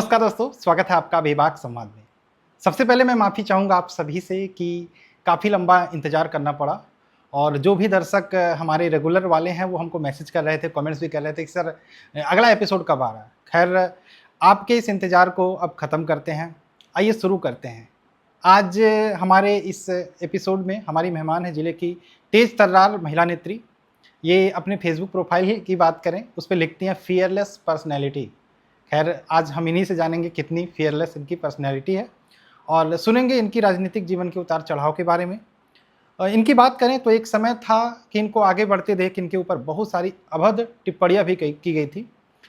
नमस्कार दोस्तों, स्वागत है आपका बेबाक संवाद में। सबसे पहले मैं माफ़ी चाहूँगा आप सभी से कि काफ़ी लंबा इंतज़ार करना पड़ा और जो भी दर्शक हमारे रेगुलर वाले हैं, वो हमको मैसेज कर रहे थे, कमेंट्स भी कर रहे थे कि सर अगला एपिसोड कब आ रहा है? खैर, आपके इस इंतज़ार को अब ख़त्म करते हैं। आइए शुरू करते हैं। आज हमारे इस एपिसोड में हमारी मेहमान है जिले की तेज तर्रार महिला नेत्री। ये अपने फेसबुक प्रोफाइल की बात करें, उस पे लिखती हैं फियरलेस पर्सनैलिटी। खैर, आज हम इन्हीं से जानेंगे कितनी फियरलेस इनकी पर्सनैलिटी है और सुनेंगे इनकी राजनीतिक जीवन के उतार-चढ़ाव के बारे में। इनकी बात करें तो एक समय था कि इनको आगे बढ़ते देख इनके ऊपर बहुत सारी अभद्र टिप्पणियाँ भी की गई थी।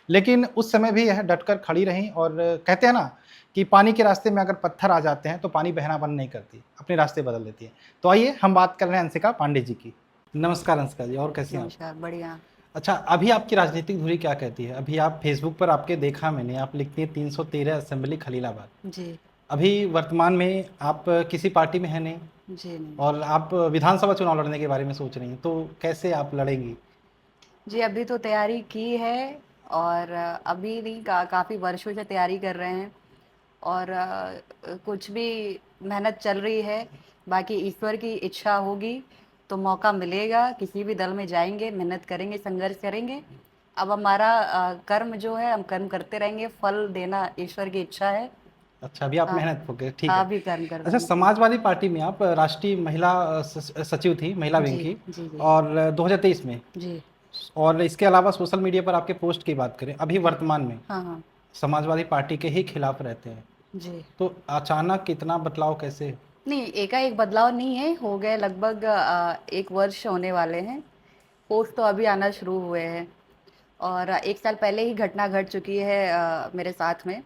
लेकिन उस समय भी यह डटकर खड़ी रहीं और कहते हैं ना कि पानी के रास्ते में अगर पत्थर आ जाते हैं तो पानी बहना बंद नहीं करती, अपने रास्ते बदल देती है। तो आइए हम बात कर रहे हैं अंशिका पांडे जी की। नमस्कार अंशिका जी, और कैसी हैं आप? नमस्कार, बढ़िया। अच्छा, अभी आपकी राजनीतिक धुरी क्या कहती है? अभी आप फेसबुक पर आपके देखा मैंने, आप लिखती हैं 313 असेंबली खलीलाबाद। जी, अभी वर्तमान में आप किसी पार्टी में हैं नहीं जी नहीं। और आप विधानसभा चुनाव लड़ने के बारे में सोच रही हैं, तो कैसे आप लड़ेंगी? जी, अभी तो तैयारी की है और अभी नहीं काफ़ी वर्षों से तैयारी कर रहे हैं और कुछ भी मेहनत चल रही है। बाकी ईश्वर की इच्छा होगी तो मौका मिलेगा, किसी भी दल में जाएँगे, मेहनत करेंगे, संघर्ष करेंगे। अब हमारा कर्म जो है हम कर्म करते रहेंगे, फल देना ईश्वर की इच्छा है। अच्छा, अभी आप हाँ, मेहनत हो गए, ठीक हाँ, है। अभी कर्म कर रहे अच्छा, हैं। जी, समाजवादी पार्टी में आप राष्ट्रीय महिला सचिव थी, महिला विंग जी, की जी, जी, और 2023 में, जी, और इसके अलावा सोशल मीडिया पर आपके पोस्ट की बात करें, अभी जी। वर्तमान में हाँ, हाँ। समाजवादी पार्टी के ही खिलाफ रहते हैं। जी। तो अचानक इतना बदलाव कैसे? नहीं, एकाएक बदलाव नहीं है, हो गए लगभग 1 वर्ष होने वाले हैं। पोस्ट तो अभी आना शुरू हुए हैं और 1 साल पहले ही घटना घट चुकी है मेरे साथ में,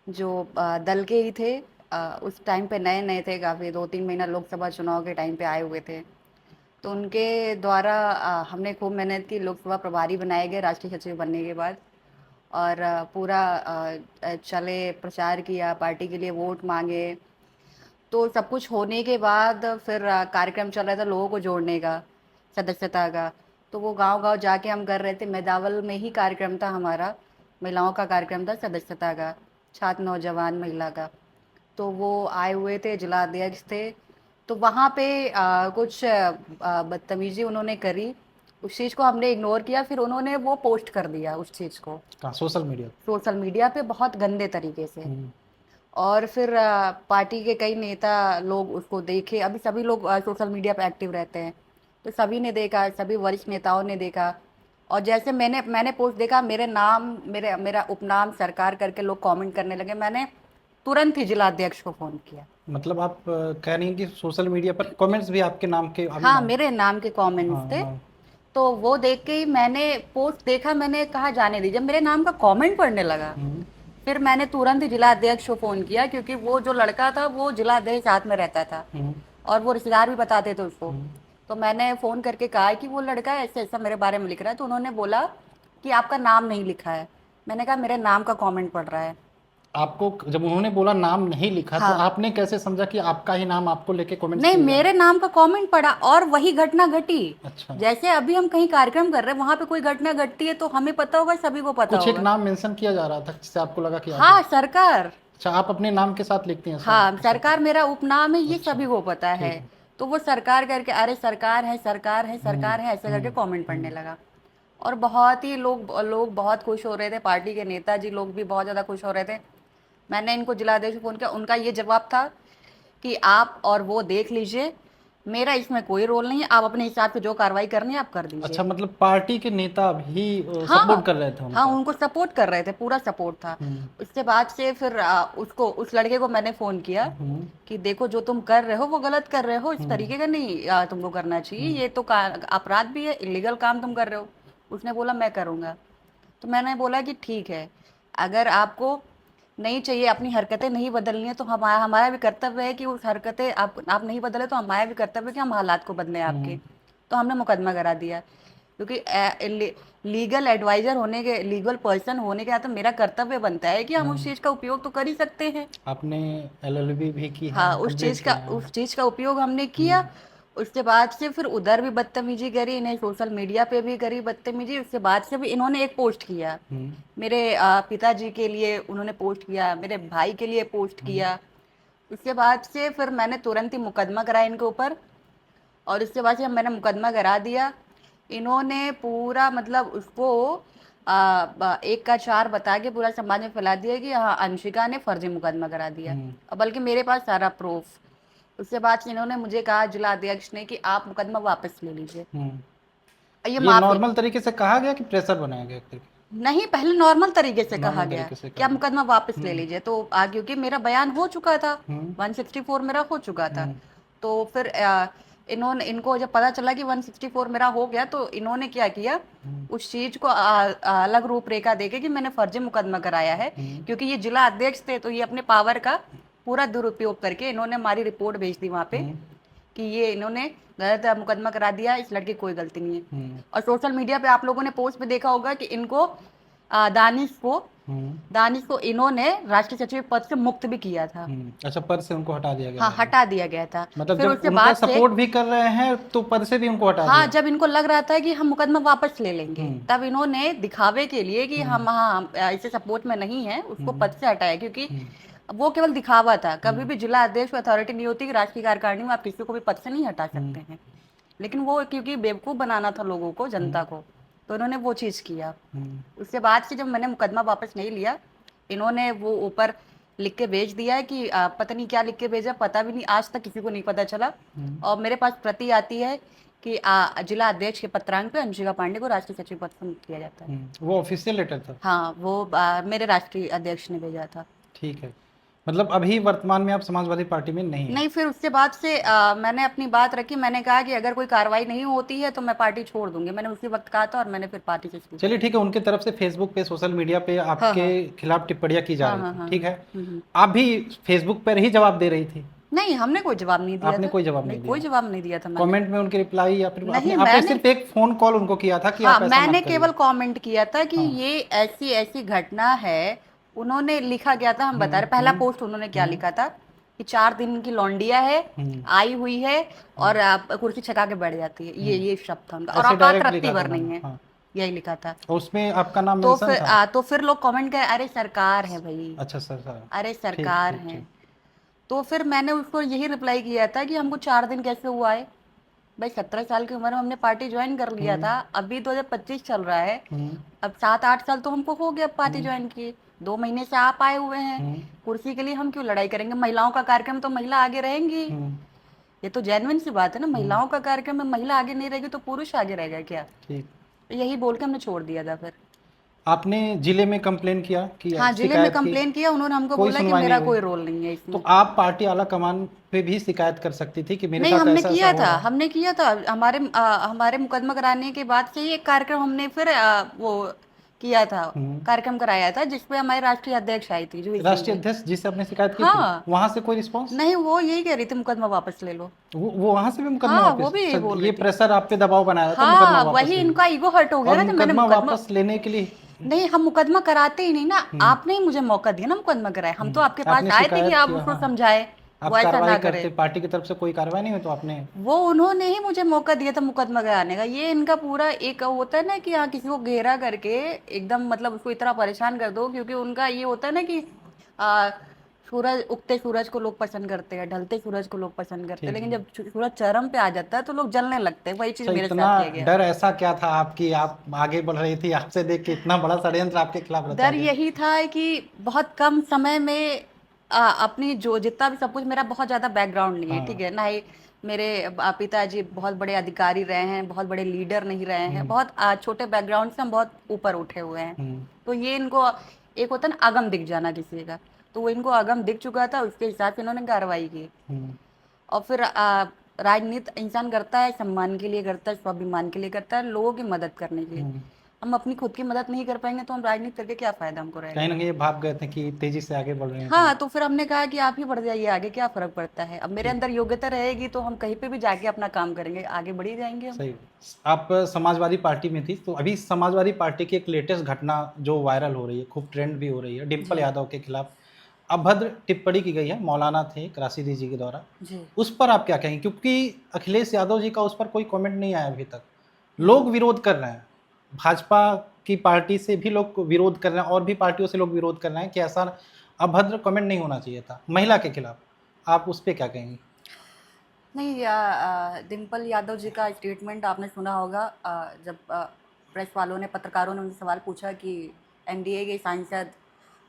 जो दल के ही थे। उस टाइम पे नए-नए थे काफ़ी, 2-3 महीना लोकसभा चुनाव के टाइम पे आए हुए थे। तो उनके द्वारा हमने खूब मेहनत की, लोकसभा प्रभारी बनाए गए राष्ट्रीय सचिव बनने के बाद और पूरा चले, प्रचार किया, पार्टी के लिए वोट माँगे। तो सब कुछ होने के बाद फिर कार्यक्रम चल रहा था लोगों को जोड़ने का, सदस्यता का। तो वो गांव-गांव जाके हम कर रहे थे। मेदावल में ही कार्यक्रम था हमारा, महिलाओं का कार्यक्रम था सदस्यता का, छात्र नौजवान महिला का। तो वो आए हुए थे, जिला अध्यक्ष थे। तो वहाँ पे कुछ बदतमीजी उन्होंने करी। उस चीज़ को हमने इग्नोर किया, फिर उन्होंने वो पोस्ट कर दिया उस चीज़ को कहाँ, सोशल मीडिया? सोशल मीडिया पे बहुत गंदे तरीके से। हम्म। और फिर पार्टी के कई नेता लोग उसको देखे। अभी सभी लोग सोशल मीडिया पे एक्टिव रहते हैं, तो सभी ने देखा, सभी वरिष्ठ नेताओं ने देखा। और जैसे मैंने पोस्ट देखा, मेरे नाम, मेरा उपनाम सरकार करके लोग कमेंट करने लगे। मैंने तुरंत ही जिला अध्यक्ष को फ़ोन किया। मतलब आप कह रही हैं कि सोशल मीडिया पर कमेंट्स भी आपके नाम के हाँ, मेरे नाम के कमेंट्स हाँ, थे। हाँ। तो वो देख के ही मैंने पोस्ट देखा, मैंने कहा जाने दीजिए। मेरे नाम का कमेंट पढ़ने लगा। हुँ, फिर मैंने तुरंत ही जिला अध्यक्ष को फ़ोन किया, क्योंकि वो जो लड़का था वो जिला अध्यक्ष साथ में रहता था हुँ, और वो रिश्तेदार भी बताते थे उसको। हुँ। तो मैंने फ़ोन करके कहा कि वो लड़का ऐसे ऐसा मेरे बारे में लिख रहा है। तो उन्होंने बोला कि आपका नाम नहीं लिखा है। मैंने कहा मेरे नाम का कमेंट पढ़ रहा है। आपको जब उन्होंने बोला नाम नहीं लिखा, तो हाँ, आपने कैसे समझा कि आपका ही नाम आपको लेके कमेंट्स नहीं, किए जा रहे मेरे हैं? नाम का कमेंट पढ़ा और वही घटना घटी। अच्छा, जैसे अभी हम कहीं कार्यक्रम कर रहे हैं, वहां पे कोई घटना घटती है तो हमें पता होगा, सभी को पता कुछ एक होगा। नाम मेंशन किया जा रहा था जिससे आपको लगा कि आप हैं। हाँ, सरकार। अच्छा, आप अपने नाम के साथ लिखती हैं हाँ, सब? सरकार मेरा उपनाम है, ये अच्छा, सभी को पता है। ठीक है। तो वो सरकार करके, अरे सरकार है, सरकार है, हुँ, सरकार है, ऐसे करके हुँ, कमेंट पढ़ने हुँ। लगा। और बहुत ही लोग बहुत खुश हो रहे थे, पार्टी के नेताजी लोग भी बहुत ज़्यादा खुश हो रहे थे। मैंने इनको जिलाध्यक्ष को फ़ोन किया, उनका ये जवाब था कि आप और वो देख लीजिए, मेरा इसमें कोई रोल नहीं है, आप अपने हिसाब से जो कार्रवाई करनी है आप कर अच्छा, दीजिए। मतलब पार्टी के नेता भी हाँ, सपोर्ट कर रहे थे हाँ, उनका? उनको सपोर्ट कर रहे थे, पूरा सपोर्ट था। हुँ, उसके बाद से फिर उसको, उस लड़के को मैंने फ़ोन किया हुँ, कि देखो जो तुम कर रहे हो वो गलत कर रहे हो, इस हुँ, तरीके का नहीं तुमको करना चाहिए, हुँ। ये तो अपराध भी है, इलीगल काम तुम कर रहे हो। उसने बोला मैं करूँगा। तो मैंने बोला कि ठीक है, अगर आपको नहीं चाहिए, अपनी हरकतें नहीं बदलनी है, तो हमारा भी कर्तव्य है कि उस हरकतें आप नहीं बदले, तो हमारा भी कर्तव्य है कि हम हालात को बदलें आपके। हुँ। तो हमने मुकदमा करा दिया, क्योंकि लीगल एडवाइजर होने के, लीगल पर्सन होने के नाते मेरा कर्तव्य बनता है कि हम उस चीज़ का उपयोग तो कर ही सकते हैं। आपने एलएलबी भी की है, हाँ, कंप्लीट किया है। उस चीज़ का उपयोग हमने हुँ, किया। उसके बाद से फिर उधर भी बदतमीजी करी, इन्हें सोशल मीडिया पे भी करी बदतमीजी। उसके बाद से भी इन्होंने एक पोस्ट किया मेरे पिताजी के लिए, उन्होंने पोस्ट किया मेरे भाई के लिए पोस्ट किया। उसके बाद से फिर मैंने तुरंत ही मुकदमा कराया इनके ऊपर, और उसके बाद से मैंने मुकदमा करा दिया। इन्होंने पूरा मतलब उसको एक का चार बता के पूरा समाज में फैला दिया कि हाँ अंशिका ने फर्जी मुकदमा करा दिया, और बल्कि मेरे पास सारा प्रूफ। उसके बाद से इन्होंने मुझे कहा जिला अध्यक्ष ने कि आप मुकदमा वापस ले लीजिए। और ये ये माफी नॉर्मल तरीके से कहा गया कि प्रेशर बनाया गया एक तरीके नहीं, पहले नॉर्मल तरीके से कहा नॉर्मल गया तरीके से कि आप कहा मुकदमा वापस ले लीजिए। तो क्योंकि मेरा बयान हो चुका था, 164 मेरा हो चुका था। तो फिर इनको जब पता चला कि 164 मेरा हो गया, तो इन्होंने क्या किया, उस चीज को अलग रूपरेखा देके कि मैंने फर्जी मुकदमा कराया है। क्योंकि ये जिला अध्यक्ष थे, तो ये अपने पावर का पूरा दुरुपयोग करके इन्होंने हमारी रिपोर्ट भेज दी वहां पे कि ये इन्होंने गलत मुकदमा करा दिया, इस लड़के की कोई गलती नहीं है। और सोशल मीडिया पे आप लोगों ने पोस्ट पे देखा होगा कि इनको दानिश को इन्होंने राष्ट्रीय सचिव पद से मुक्त भी किया था। अच्छा, पद से उनको हटा दिया गया हाँ, है। हटा दिया गया था। मतलब फिर जब उसके उनका बाद से सपोर्ट भी कर रहे हैं तो पद से भी उनको हटा हाँ, दिया। जब इनको लग रहा था कि हम मुकदमा वापस ले लेंगे, तब इन्होंने दिखावे के लिए कि हम हाँ इसे सपोर्ट में नहीं है, उसको पद से हटाया। क्योंकि वो केवल दिखावा था। कभी भी जिला अध्यक्ष अथॉरिटी नहीं होती कि राष्ट्रीय कार्यकारिणी में आप किसी को भी पद से नहीं हटा सकते हैं। लेकिन वो क्योंकि बेवकूफ बनाना था लोगों को, जनता को, तो इन्होंने वो चीज किया। उसके बाद से जब मैंने मुकदमा वापस नहीं लिया, इन्होंने वो ऊपर लिख के भेज दिया है कि पता नहीं क्या लिख के भेजा, पता भी नहीं, आज तक किसी को नहीं पता चला। और मेरे पास प्रति आती है कि जिला अध्यक्ष के पत्रांक पे अंशिका पांडे को राष्ट्रीय सचिव पद से मुक्त किया जाता है। वो ऑफिशियल लेटर था। हाँ, वो मेरे राष्ट्रीय अध्यक्ष ने भेजा था। ठीक है, मतलब अभी वर्तमान में आप समाजवादी पार्टी में नहीं है। नहीं, फिर उसके बाद से मैंने अपनी बात रखी। मैंने कहा कि अगर कोई कार्रवाई नहीं होती है तो मैं पार्टी छोड़ दूंगी। मैंने उसी वक्त कहा था, और मैंने फिर पार्टी से इस्तीफा चलिए ठीक है, उनके तरफ से फेसबुक पे, सोशल मीडिया पे हाँ, आपके हाँ, खिलाफ टिप्पणियां की जा हाँ, रही हाँ, थी, हाँ, ठीक है। आप भी फेसबुक पर ही जवाब दे रही थी। नहीं, हमने कोई जवाब नहीं दिया आपने था। कोई जवाब नहीं, नहीं कोई दिया। जवाब नहीं दिया था मैंने। कमेंट में उनकी रिप्लाई या फिर नहीं, आपने मैंने सिर्फ एक फोन कॉल उनको किया था कि हाँ, आप ऐसा मैंने मत करिए। केवल कमेंट किया था कि हाँ। ये ऐसी ऐसी घटना है। उन्होंने लिखा क्या था हम बता रहे। पहला पोस्ट उन्होंने क्या लिखा था कि 4 दिन की लौंडिया है, आई हुई है और कुर्सी छका के बैठ जाती है। ये शब्द था उनका, और ऐसे औकात डायरेक्ट रत्ती लिखा था भर नहीं उन्होंने। है, हाँ। यही लिखा था। और उसमें आपका नाम तो मेंशन फिर था। तो फिर लोग कमेंट करे, अरे सरकार है भाई, अच्छा सर। अरे ठीक सरकार ठीक है। ठीक। तो फिर मैंने उसको यही रिप्लाई किया था कि हमको 4 दिन कैसे हुआ है भाई, 17 साल की उम्र में हमने पार्टी ज्वाइन कर लिया था। अभी 2025 चल रहा है, अब 7-8 साल तो हमको हो गया पार्टी ज्वाइन किए। 2 महीने से आप आए हुए हैं, कुर्सी के लिए हम क्यों लड़ाई करेंगे? महिलाओं का कार्यक्रम तो महिला आगे रहेंगी। ये तो जेन्युइन सी बात है ना, महिलाओं का कार्यक्रम में महिला आगे नहीं रहेगी तो पुरुष आगे रहेगा क्या? ठीक। यही बोल के हमने छोड़ दिया था फिर। आपने जिले में कंप्लेन किया कि हाँ, जिले में शिकायत की, कंप्लेन किया, उन्होंने हमको कोई बोला कि सुनवाई मेरा नहीं कोई हुई। रोल नहीं है इसमें। तो आप पार्टी आला कमान पे भी शिकायत कर सकती थी कि मेरे नहीं, साथ हमने ऐसा ऐसा किया हो था, रहा है। हमने किया था। हमारे मुकदमा कराने के बाद से ही एक कार्यक्रम हमने फिर वो किया था, कार्यक्रम कराया था जिसपे हमारे राष्ट्रीय अध्यक्ष आई थी, जो राष्ट्रीय अध्यक्ष जिससे आपने शिकायत की थी, हाँ, वहां से कोई रिस्पांस? नहीं, वो यही कह रही थी मुकदमा वापस ले लो। वो वहां से भी मुकदमा हाँ, वो वापस? भी यही बोल ये रही थी। प्रेशर आप पे दबाव बनाया था मुकदमा हाँ, वापस वही लेने? इनका ईगो हर्ट हो गया और ना, जब मैंने मुकदमा मुकदमा वापस लेने के लिए नहीं, हम मुकदमा कराते ही नहीं ना। आपने ही मुझे मौका दिया ना मुकदमा कराए। हम तो आपके पास आपने आए थे कि शिकायत आप किया, उसको हाँ। समझाए आप वो ऐसा कार्रवाई ना करते, करे। पार्टी की तरफ से कोई कार्रवाई नहीं हुई तो आपने? वो उन्होंने ही मुझे मौका दिया था मुकदमा कराने का। ये इनका पूरा एक होता है ना कि हाँ, किसी को घेरा करके एकदम मतलब उसको इतना परेशान कर दो। क्योंकि उनका ये होता है ना कि आ, उगते सूरज को लोग पसंद करते हैं, ढलते सूरज को लोग पसंद करते हैं, ठीक लेकिन है। जब सूरज चरम पे आ जाता है तो लोग जलने लगते हैं। वही चीज अच्छा, मेरे इतना साथ किया गया। डर ऐसा क्या था आपकी, आप आगे बढ़ रही थी, आपसे देख के इतना बड़ा षड्यंत्र आपके खिलाफ रचा डर गया? यही था कि बहुत कम समय में अपनी जो जितना भी सब कुछ, मेरा बहुत ज्यादा बैकग्राउंड नहीं है, ठीक हाँ। है ना ही। मेरे पिताजी बहुत बड़े अधिकारी रहे हैं, बहुत बड़े लीडर नहीं रहे हैं, बहुत छोटे बैकग्राउंड से हम बहुत ऊपर उठे हुए हैं। तो ये इनको एक होता है ना अगम दिख जाना किसी का, तो वो इनको अगम दिख चुका था, उसके हिसाब से इन्होंने कार्रवाई की। और फिर राजनीति इंसान करता है सम्मान के लिए, करता है स्वाभिमान के लिए, करता है लोगों की मदद करने के लिए। हम अपनी खुद की मदद नहीं कर पाएंगे तो हम राजनीति करके क्या फायदा हमको रहेगा? कहीं ना कहीं ये भाग गए थे कि तेजी से आगे बढ़ रहे हैं हाँ, तो फिर हमने कहा कि आप ही बढ़ जाइए आगे, क्या फर्क पड़ता है? अब मेरे अंदर योग्यता रहेगी तो हम कहीं पे भी जाके अपना काम करेंगे, आगे बढ़ ही जाएंगे हम। सही। आप समाजवादी पार्टी में थी, तो अभी समाजवादी पार्टी की एक लेटेस्ट घटना जो वायरल हो रही है, खूब ट्रेंड भी हो रही है, डिम्पल यादव के खिलाफ अभद्र टिप्पणी की गई है, मौलाना थे राशिदी जी के द्वारा, जी। उस पर आप क्या कहेंगे? क्योंकि अखिलेश यादव जी का उस पर कोई कमेंट नहीं आया अभी तक। लोग विरोध कर रहे हैं, भाजपा की पार्टी से भी लोग विरोध कर रहे हैं और भी पार्टियों से लोग विरोध कर रहे हैं कि ऐसा अभद्र कमेंट नहीं होना चाहिए था महिला के खिलाफ। आप उस पे क्या कहेंगी? नहीं, डिम्पल यादव जी का स्टेटमेंट आपने सुना होगा, जब प्रेस वालों ने, पत्रकारों ने उनसे सवाल पूछा कि एनडीए के सांसद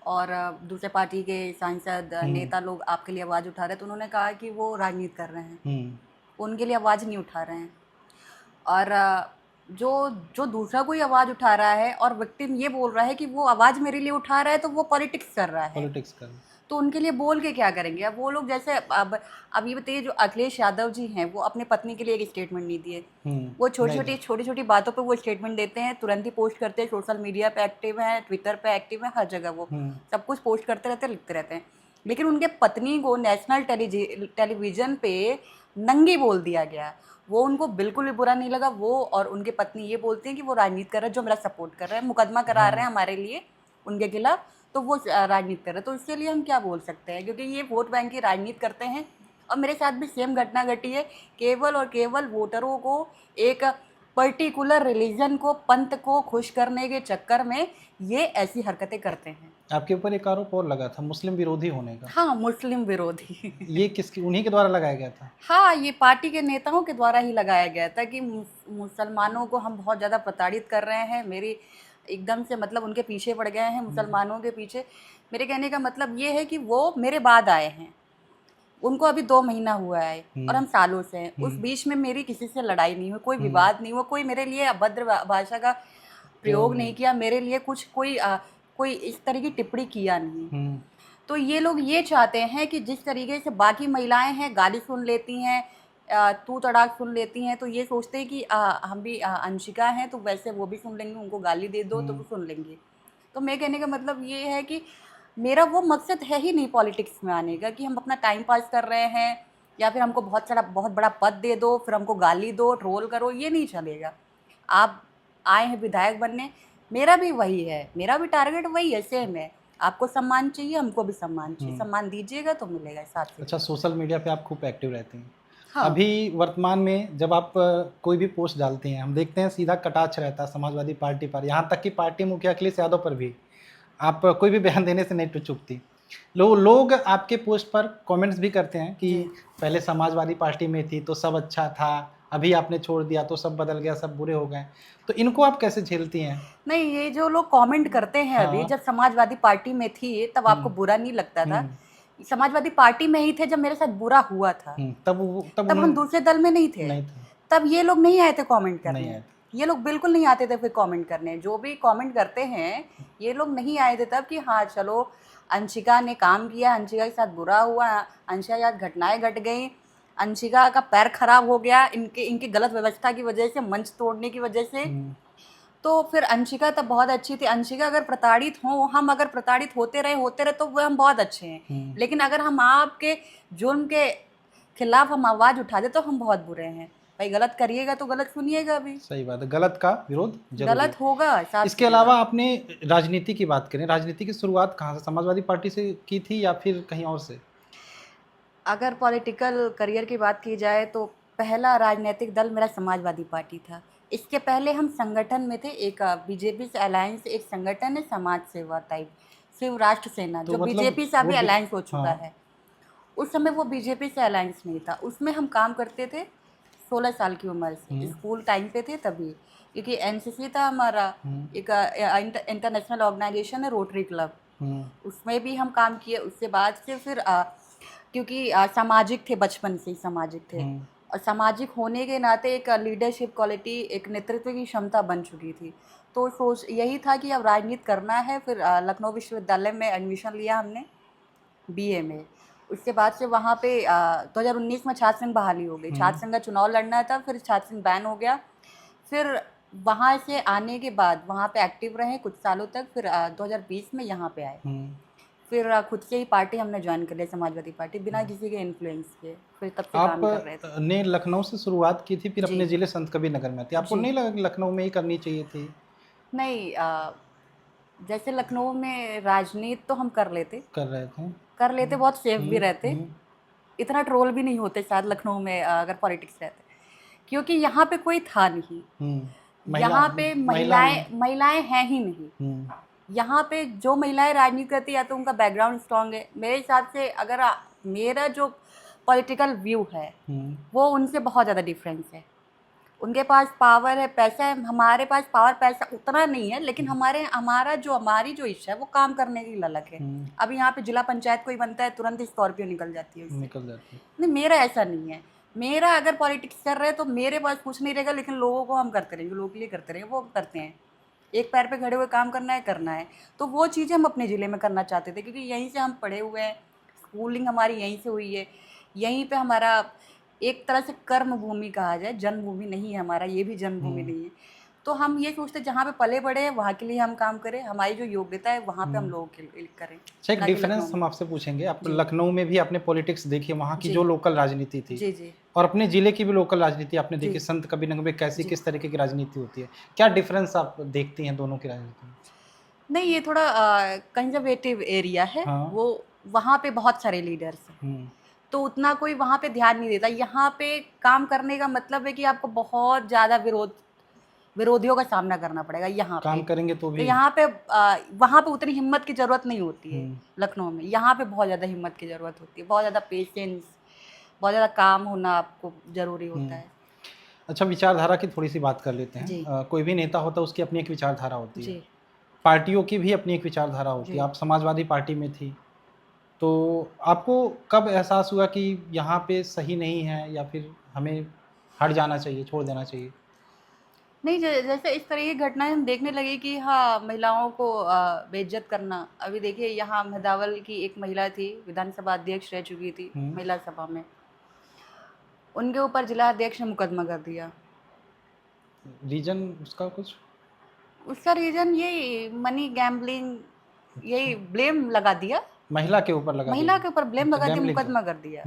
और दूसरे पार्टी के सांसद, नेता लोग आपके लिए आवाज़ उठा रहे हैं, तो उन्होंने कहा कि वो राजनीति कर रहे हैं, हम्म। उनके लिए आवाज़ नहीं उठा रहे हैं। और जो जो दूसरा कोई आवाज़ उठा रहा है और विक्टिम ये बोल रहा है कि वो आवाज़ मेरे लिए उठा रहा है, तो वो पॉलिटिक्स कर रहा है। पॉलिटिक्स कर। तो उनके लिए बोल के क्या करेंगे? अब वो लोग, जैसे अब ये बताइए, जो अखिलेश यादव जी हैं, वो अपने पत्नी के लिए एक स्टेटमेंट नहीं दिए। वो छोटी-छोटी बातों पे वो स्टेटमेंट देते हैं, तुरंत ही पोस्ट करते हैं, सोशल मीडिया पे एक्टिव हैं, ट्विटर पे एक्टिव हैं, हर जगह वो सब कुछ पोस्ट करते रहते हैं, लिखते रहते हैं। लेकिन उनके पत्नी को नेशनल टेलीविज़न पे नंगी बोल दिया गया। वो उनको बिल्कुल भी बुरा नहीं लगा। वो और उनकी पत्नी ये बोलती हैं कि वो राजनीति कर रहे हैं, जो मेरा सपोर्ट कर रहे हैं, मुकदमा करा रहे हैं हमारे लिए उनके खिलाफ, तो वो राजनीति कर रहे हैं। तो इसके लिए हम क्या बोल सकते हैं? क्योंकि ये वोट बैंक की राजनीति करते हैं। और मेरे साथ भी सेम घटना घटी है। केवल और केवल वोटरों को, एक पर्टिकुलर रिलीजन को, पंथ को खुश करने के चक्कर में ये ऐसी हरकतें करते हैं। आपके ऊपर एक आरोप और लगा था मुस्लिम विरोधी होने का। हाँ, मुस्लिम विरोधी। ये किसकी, उन्हीं के द्वारा लगाया गया था? हाँ, ये पार्टी के नेताओं के द्वारा ही लगाया गया था कि मुसलमानों को हम बहुत ज़्यादा प्रताड़ित कर रहे हैं। मेरी एकदम से, मतलब उनके पीछे पड़ गए हैं, मुसलमानों के पीछे। मेरे कहने का मतलब ये है कि वो मेरे बाद आए हैं, उनको अभी 2 महीना हुआ है और हम सालों से हैं। उस बीच में मेरी किसी से लड़ाई नहीं हुई, कोई विवाद नहीं हुआ, कोई मेरे लिए अभद्र भाषा का प्रयोग नहीं किया, मेरे लिए कुछ कोई इस तरह की टिप्पणी किया नहीं। तो ये लोग ये चाहते हैं कि जिस तरीके से बाकी महिलाएं हैं, गाली सुन लेती हैं, तू तड़ाक सुन लेती हैं, तो ये सोचते हैं कि हम भी अंशिका हैं, तो वैसे वो भी सुन लेंगे, उनको गाली दे दो तो वो सुन लेंगे। तो मैं कहने का मतलब ये है कि मेरा वो मकसद है ही नहीं पॉलिटिक्स में आने का कि हम अपना टाइम पास कर रहे हैं या फिर हमको बहुत बड़ा पद दे दो, फिर हमको गाली दो, ट्रोल करो, ये नहीं चलेगा। आप आए हैं विधायक बनने, मेरा भी वही है, मेरा भी टारगेट वही है, सेम है। आपको सम्मान चाहिए, हमको भी सम्मान चाहिए, सम्मान दीजिएगा तो मिलेगा साथ से। अच्छा, सोशल मीडिया पे आप खूब एक्टिव रहते हैं। हाँ। अभी वर्तमान में जब आप कोई भी पोस्ट डालते हैं, हम देखते हैं सीधा कटाक्ष रहता है समाजवादी पार्टी पर, यहाँ तक कि पार्टी मुखिया अखिलेश यादव पर भी। आप कोई भी बयान देने से नहीं चूकती। लोग आपके पोस्ट पर कमेंट्स भी करते हैं कि पहले समाजवादी पार्टी में थी तो सब अच्छा था, अभी आपने छोड़ दिया तो सब बदल गया, सब बुरे हो गए। तो इनको आप कैसे झेलती हैं? नहीं, ये जो लोग कमेंट करते हैं, अभी जब समाजवादी पार्टी में थी तब आपको बुरा नहीं लगता था। समाजवादी पार्टी में ही थे जब मेरे साथ बुरा हुआ था, तब हम दूसरे दल में नहीं थे। तब ये लोग नहीं आए थे कमेंट करने, ये लोग बिल्कुल नहीं आते थे फिर कमेंट करने। जो भी कमेंट करते हैं, ये लोग नहीं आए थे तब कि हाँ चलो अंशिका ने काम किया, अंशिका के साथ बुरा हुआ, अंशिका के साथ घटनाएं घट गई, अंशिका का पैर खराब हो गया इनकी गलत व्यवस्था की वजह से, मंच तोड़ने की वजह से। तो फिर अंशिका तब बहुत अच्छी थी। अंशिका अगर प्रताड़ित हो, हम अगर प्रताड़ित होते रहे तो वो हम बहुत अच्छे हैं। लेकिन अगर हम आपके जुर्म के खिलाफ हम आवाज़ उठा दे तो हम बहुत बुरे हैं। भाई, गलत करिएगा तो गलत सुनिएगा भी। सही बात है, गलत का विरोध जरूरी गलत होगा। इसके अलावा आपने राजनीति की बात करें, राजनीति की शुरुआत कहाँ से, समाजवादी पार्टी से की थी या फिर कहीं और से? अगर पॉलिटिकल करियर की बात की जाए तो पहला राजनीतिक दल मेरा समाजवादी पार्टी था। इसके पहले हम संगठन में थे, एक बीजेपी से अलायंस, एक संगठन है समाज सेवा टाइप, शिव राष्ट्र सेना, जो बीजेपी से अभी अलायंस हो चुका है। उस समय वो बीजेपी से अलायंस नहीं था, उसमें हम काम करते थे 16 साल की उम्र से, स्कूल टाइम पे थे तभी। क्योंकि एनसीसी था हमारा, एक इंटरनेशनल ऑर्गेनाइजेशन है रोटरी क्लब, उसमें भी हम काम किए। उसके बाद से फिर क्योंकि सामाजिक थे, बचपन से ही सामाजिक थे, और सामाजिक होने के नाते एक लीडरशिप क्वालिटी, एक नेतृत्व की क्षमता बन चुकी थी। तो सोच यही था कि अब राजनीति करना है। फिर लखनऊ विश्वविद्यालय में एडमिशन लिया हमने बीए में। उसके बाद से वहाँ पे 2019 में छात्र संघ बहाली हो गई, छात्र संघ का चुनाव लड़ना था, फिर छात्र संघ बैन हो गया। फिर वहाँ से आने के बाद वहाँ पे एक्टिव रहे कुछ सालों तक, फिर 2020 में यहाँ पे आए। फिर खुद से ही पार्टी हमने ज्वाइन कर ली, समाजवादी पार्टी, बिना किसी के इन्फ्लुएंस के। फिर तब से काम कर रहे थे। आपने लखनऊ से शुरुआत की थी, फिर अपने जिले संत कबीर नगर में थी। आपको नहीं लगा कि लखनऊ में ही करनी चाहिए थी? नहीं, जैसे लखनऊ में राजनीति तो हम कर लेते, कर रहे थे? बहुत सेफ भी रहते, हम्म, इतना ट्रोल भी नहीं होते शायद लखनऊ में अगर पॉलिटिक्स रहते, क्योंकि यहाँ पे कोई था नहीं, महिला यहाँ पे महिला महिलाएं हैं ही नहीं। यहाँ पे जो महिलाएं राजनीति करती है या तो उनका बैकग्राउंड स्ट्रांग है, मेरे हिसाब से अगर मेरा जो पॉलिटिकल व्यू है वो उनसे बहुत ज़्यादा डिफरेंस है। उनके पास पावर है, पैसा है, हमारे पास पावर पैसा उतना नहीं है, लेकिन हमारी जो इच्छा है वो काम करने की ललक है। अभी यहाँ पे जिला पंचायत कोई बनता है तुरंत ही स्कॉर्पियो निकल जाती है उससे। नहीं, मेरा ऐसा नहीं है। मेरा अगर पॉलिटिक्स कर रहे हैं तो मेरे पास कुछ नहीं रहेगा, लेकिन लोगों को हम करते रहेंगे, लोगों के लिए करते रहेंगे, वो हम करते हैं। एक पैर पे खड़े हुए काम करना है। तो वो चीज़ें हम अपने ज़िले में करना चाहते थे, क्योंकि यहीं से हम पढ़े हुए हैं, स्कूलिंग हमारी यहीं से हुई है, यहीं पे हमारा एक तरह से कर्म भूमि कहा जाए, जन्मभूमि नहीं है हमारा, ये भी जन्मभूमि नहीं है। तो हम ये सोचते जहाँ पे पले बड़े हैं वहाँ के लिए हम काम करें, हमारी जो योग्यता है वहाँ पे हम लोगों के लिए करें। अच्छा, एक डिफरेंस हम आपसे पूछेंगे, आप लखनऊ में भी आपने पॉलिटिक्स देखी, वहाँ की जो लोकल राजनीति थी, जी जी, और अपने जिले की भी लोकल राजनीति आपने देखी, संत कबीर नगर में कैसी किस तरीके की राजनीति होती है, क्या डिफरेंस आप देखती हैं दोनों की राजनीति में? नहीं, ये थोड़ा कंजर्वेटिव एरिया है। वो वहाँ पे बहुत सारे लीडर्स हैं, तो उतना कोई वहाँ पे ध्यान नहीं देता। यहाँ पे काम करने का मतलब है कि आपको बहुत ज़्यादा विरोधियों का सामना करना पड़ेगा। यहाँ काम पे करेंगे तो भी यहाँ पे वहाँ पे उतनी हिम्मत की ज़रूरत नहीं होती है लखनऊ में। यहाँ पे बहुत ज़्यादा हिम्मत की ज़रूरत होती है, बहुत ज़्यादा पेशेंस, बहुत ज़्यादा काम होना आपको ज़रूरी होता है। अच्छा, विचारधारा की थोड़ी सी बात कर लेते हैं। कोई भी नेता होता है उसकी अपनी एक विचारधारा होती है, पार्टियों की भी अपनी एक विचारधारा होती है। आप समाजवादी पार्टी में थी, तो आपको कब एहसास हुआ कि यहाँ पे सही नहीं है या फिर हमें हट जाना चाहिए, छोड़ देना चाहिए? नहीं, जैसे इस तरह की घटनाएं हम देखने लगे कि हाँ, महिलाओं को बेइज्जत करना। अभी देखिए, यहाँ मेहदावल की एक महिला थी, विधानसभा अध्यक्ष रह चुकी थी महिला सभा में, उनके ऊपर जिला अध्यक्ष ने मुकदमा कर दिया। रीजन उसका कुछ? उसका रीजन यही मनी गैम्बलिंग, यही ब्लेम लगा दिया, महिला के ऊपर ब्लेम लगा दिया, मुकदमा कर दिया।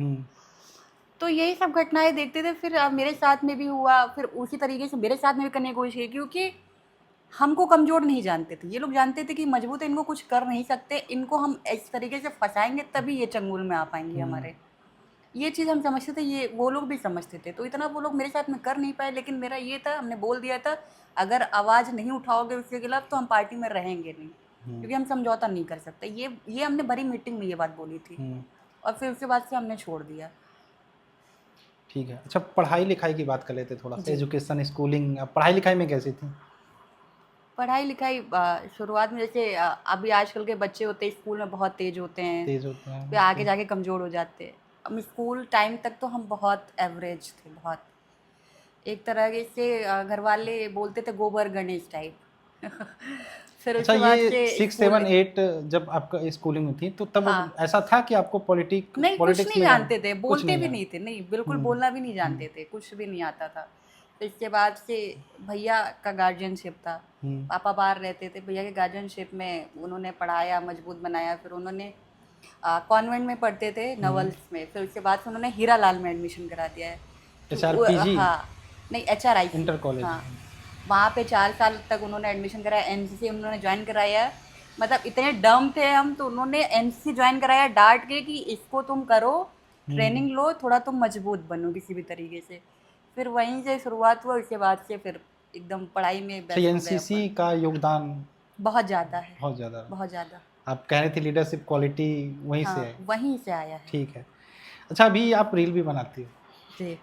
तो यही सब घटनाएं देखते थे। फिर मेरे साथ में भी हुआ, फिर उसी तरीके से मेरे साथ में भी करने की कोशिश की, क्योंकि हमको कमज़ोर नहीं जानते थे, ये लोग जानते थे कि मजबूत है, इनको कुछ कर नहीं सकते, इनको हम इस तरीके से फंसाएंगे तभी ये चंगुल में आ पाएंगे हमारे। ये चीज़ हम समझते थे, ये वो लोग भी समझते थे। तो इतना वो लोग मेरे साथ में कर नहीं पाए, लेकिन मेरा ये था, हमने बोल दिया था, अगर आवाज़ नहीं उठाओगे उसके खिलाफ तो हम पार्टी में रहेंगे नहीं, क्योंकि हम समझौता नहीं कर सकते। ये हमने बड़ी मीटिंग में ये बात बोली थी, और फिर उसके बाद से हमने छोड़ दिया। ठीक है। अच्छा, पढ़ाई लिखाई की बात कर लेते थोड़ा सा, एजुकेशन, स्कूलिंग, पढ़ाई लिखाई में कैसी थी? पढ़ाई लिखाई शुरुआत में जैसे अभी आजकल के बच्चे होते हैं स्कूल में बहुत तेज होते हैं, फिर आगे जाके कमज़ोर हो जाते हैं। अब स्कूल टाइम तक तो हम बहुत एवरेज थे, बहुत एक तरह से घर वाले बोलते थे गोबर गणेश टाइप। फिर अच्छा, उसके बाद ये से 6, 7, 8 जब आपका स्कूलिंग में थी तो तब ऐसा था कि आपको नहीं, कुछ नहीं जानते थे, बोलते भी नहीं थे, नहीं बिल्कुल बोलना भी नहीं जानते थे, कुछ भी नहीं आता था। तो इसके बाद से भैया का गार्जियनशिप था, पापा बाहर रहते थे, भैया के गार्जियनशिप में उन्होंने पढ़ाया, मजबूत बनाया। फिर उन्होंने कॉन्वेंट में पढ़ते थे नवल्स में, फिर उसके बाद से उन्होंने हीरा लाल में एडमिशन करा दिया है। हाँ, नहीं, HRI इंटर कॉलेज। हाँ, वहाँ पे 4 साल तक उन्होंने एडमिशन कराया। NCC उन्होंने ज्वाइन कराया, मतलब इतने डम थे हम, तो उन्होंने NCC ज्वाइन कराया डांट के कि इसको तुम करो, ट्रेनिंग लो, थोड़ा तुम मजबूत बनो किसी भी तरीके से। फिर वहीं से शुरुआत हुआ, उसके बाद से फिर एकदम पढ़ाई में बेस्ट हो गए। NCC का योगदान बहुत ज़्यादा है, बहुत ज़्यादा। बहुत ज़्यादा। आप कह रहे थे लीडरशिप क्वालिटी वहीं से है? वहीं से आया है। ठीक है। अच्छा, अभी आप रील भी बनाती हो? जी।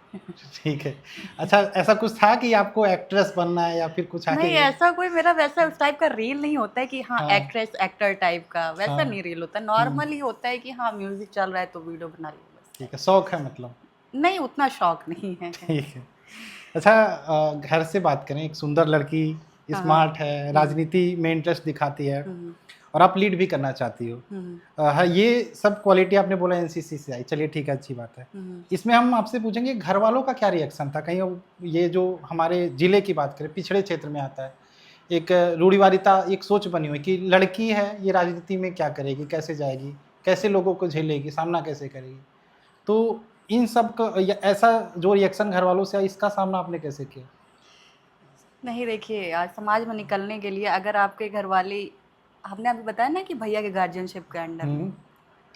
ठीक है। अच्छा, ऐसा कुछ था कि आपको एक्ट्रेस बनना है या फिर कुछ आगे? नहीं, ऐसा कोई मेरा वैसा उस टाइप का रील नहीं होता है कि हाँ एक्ट्रेस एक्टर टाइप का, वैसा नहीं रील होता। नॉर्मल ही होता है कि हाँ म्यूजिक चल रहा है तो वीडियो बना ली बस। ठीक है, शौक है मतलब? नहीं, उतना शौक नहीं है। ठीक है। अच्छा, घर से बात करें, एक सुंदर लड़की, स्मार्ट है, राजनीति में इंटरेस्ट दिखाती है और आप लीड भी करना चाहती हो। ये सब क्वालिटी आपने बोला NCC से आई, चलिए ठीक है, अच्छी बात है। इसमें हम आपसे पूछेंगे घर वालों का क्या रिएक्शन था? कहीं ये जो हमारे जिले की बात करें, पिछड़े क्षेत्र में आता है, एक रूढ़िवादिता, एक सोच बनी हुई कि लड़की है, ये राजनीति में क्या करेगी, कैसे जाएगी, कैसे लोगों को झेलेगी, सामना कैसे करेगी? तो इन सब का ऐसा जो रिएक्शन घर वालों से आया, इसका सामना आपने कैसे किया? नहीं, देखिए, आज समाज में निकलने के लिए अगर आपके घर वाले हमने अभी बताया ना कि भैया के गार्जियनशिप के अंडर में हम्म,